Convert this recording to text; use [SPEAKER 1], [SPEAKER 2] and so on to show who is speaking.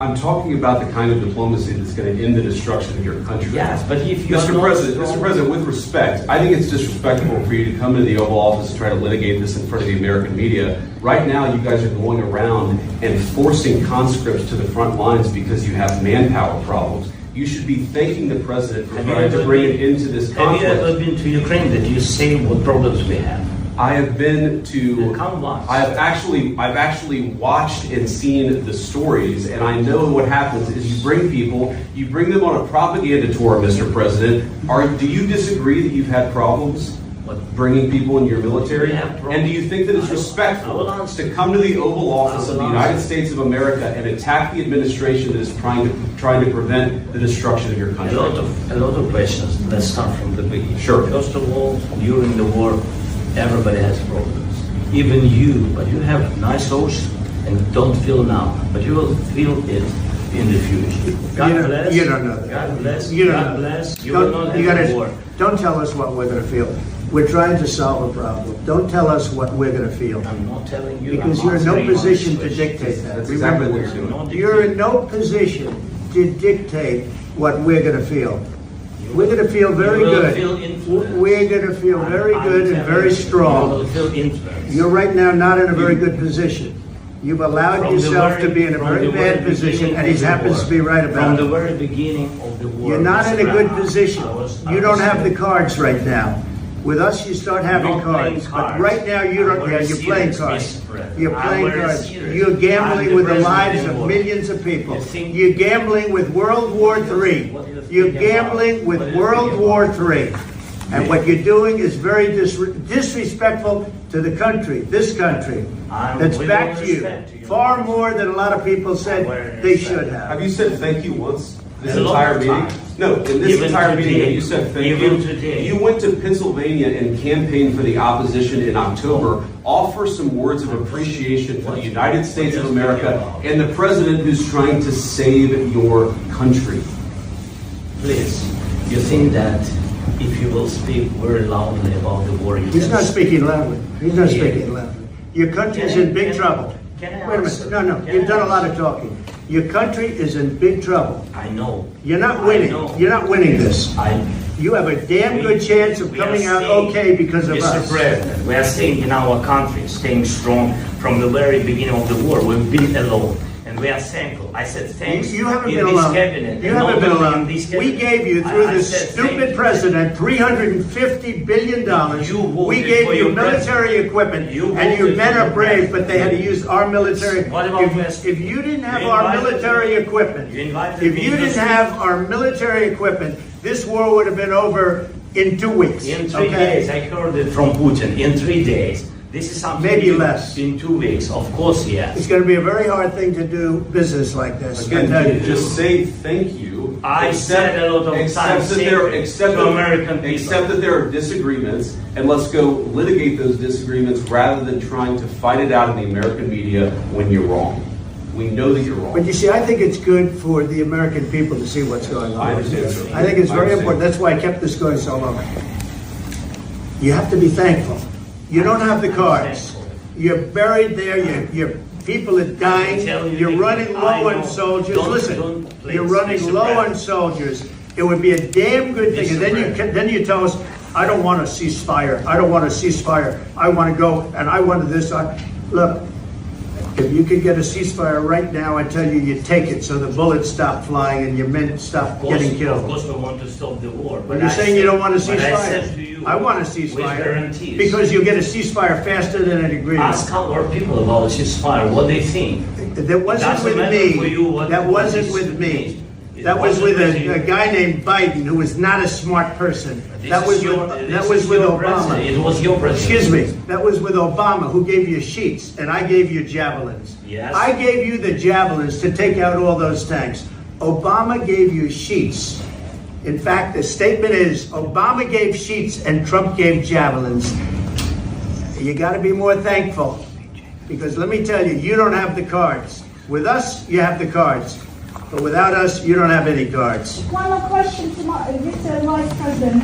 [SPEAKER 1] I'm talking about the kind of diplomacy that's going to end the destruction of your country.
[SPEAKER 2] Yes, but if you
[SPEAKER 1] Mr. President, with respect, I think it's disrespectful for you to come into the Oval Office and try to litigate this in front of the American media. Right now, you guys are going around and forcing conscripts to the front lines because you have manpower problems. You should be thanking the President for trying to bring it into this conflict.
[SPEAKER 2] Have you ever been to Ukraine that you see what problems we have?
[SPEAKER 1] I have been to. I've actually watched and seen the stories, and I know what happens is you bring people, you bring them on a propaganda tour, Mr. President. Do you disagree that you've had problems bringing people in your military? And do you think that it's respectful to come to the Oval Office of the United States of America and attack the administration that is trying to prevent the destruction of your country?
[SPEAKER 2] A lot of questions. Let's start from the beginning.
[SPEAKER 1] Sure.
[SPEAKER 2] First of all, during the war, everybody has problems. Even you, but you have nice ocean and don't feel now, but you will feel it in the future. God bless.
[SPEAKER 3] You don't know that.
[SPEAKER 2] God bless.
[SPEAKER 3] You don't
[SPEAKER 2] God
[SPEAKER 3] know.
[SPEAKER 2] bless. You will not have a war.
[SPEAKER 3] Don't tell us what we're going to feel. We're trying to solve a problem. Don't tell us what we're going to feel.
[SPEAKER 2] I'm not telling you.
[SPEAKER 3] Because you're in no position to dictate that.
[SPEAKER 1] That's exactly what you're doing.
[SPEAKER 3] You're in no position to dictate what we're going to feel. We're going to feel very good. We're going to feel very good and very strong. You're right now not in a very good position. You've allowed yourself to be in a very bad position, and he happens to be right about it.
[SPEAKER 2] From the very beginning of the war.
[SPEAKER 3] You're not in a good position. You don't have the cards right now. With us, you start having cards. But right now, you don't. Yeah, you're playing cards. You're playing cards. You're gambling with the lives of millions of people. You're gambling with World War III. You're gambling with World War III. And what you're doing is very disrespectful to the country, this country, that's back to you. Far more than a lot of people said they should have.
[SPEAKER 1] Have you said thank you once? This entire meeting? No, in this entire meeting, you said thank you. You went to Pennsylvania and campaigned for the opposition in October. Offer some words of appreciation for the United States of America and the president who's trying to save your country.
[SPEAKER 2] Please, you think that if you will speak very loudly about the war,
[SPEAKER 3] he's not speaking loudly. He's not speaking loudly. Your country is in big trouble. Wait a minute. No. You've done a lot of talking. Your country is in big trouble.
[SPEAKER 2] I know.
[SPEAKER 3] You're not winning. You're not winning this. You have a damn good chance of coming out okay because of us.
[SPEAKER 2] Mr. President, we are staying in our country, staying strong from the very beginning of the war. We've been alone. And we are thankful. I said thanks.
[SPEAKER 3] You haven't been alone. You haven't been alone. We gave you, through this stupid president, $350 billion. We gave you military equipment, and your men are brave, but they had to use our military. If you didn't have our military equipment, this war would have been over in 2 weeks.
[SPEAKER 2] In 3 days, I heard it from Putin. In 3 days. This is something
[SPEAKER 3] maybe less.
[SPEAKER 2] In 2 weeks, of course, yes.
[SPEAKER 3] It's going to be a very hard thing to do business like this.
[SPEAKER 1] Again, just say thank you.
[SPEAKER 2] I said a lot of times to American people.
[SPEAKER 1] Accept that there are disagreements, and let's go litigate those disagreements rather than trying to fight it out in the American media when you're wrong. We know that you're wrong.
[SPEAKER 3] But you see, I think it's good for the American people to see what's going on.
[SPEAKER 1] I understand.
[SPEAKER 3] I think it's very important. That's why I kept this going so long. You have to be thankful. You don't have the cards. You're buried there. Your people are dying. You're running low on soldiers. Listen, you're running low on soldiers. It would be a damn good thing. And then you tell us, I don't want a ceasefire. I don't want a ceasefire. I want to go and I want this. Look, if you could get a ceasefire right now, I tell you, you take it so the bullets stop flying and your men stop getting killed.
[SPEAKER 2] Of course, we want to stop the war.
[SPEAKER 3] But you're saying you don't want a ceasefire. I want a ceasefire because you'll get a ceasefire faster than an agreement.
[SPEAKER 2] Ask our people about a ceasefire, what they think.
[SPEAKER 3] That wasn't with me. That wasn't with me. That was with a guy named Biden, who was not a smart person. That was with Obama.
[SPEAKER 2] It was your president.
[SPEAKER 3] Excuse me. That was with Obama, who gave you sheets, and I gave you javelins.
[SPEAKER 2] Yes.
[SPEAKER 3] I gave you the javelins to take out all those tanks. Obama gave you sheets. In fact, the statement is Obama gave sheets and Trump gave javelins. You got to be more thankful, because let me tell you, you don't have the cards. With us, you have the cards. But without us, you don't have any cards.
[SPEAKER 4] One more question to Mr. Vice President.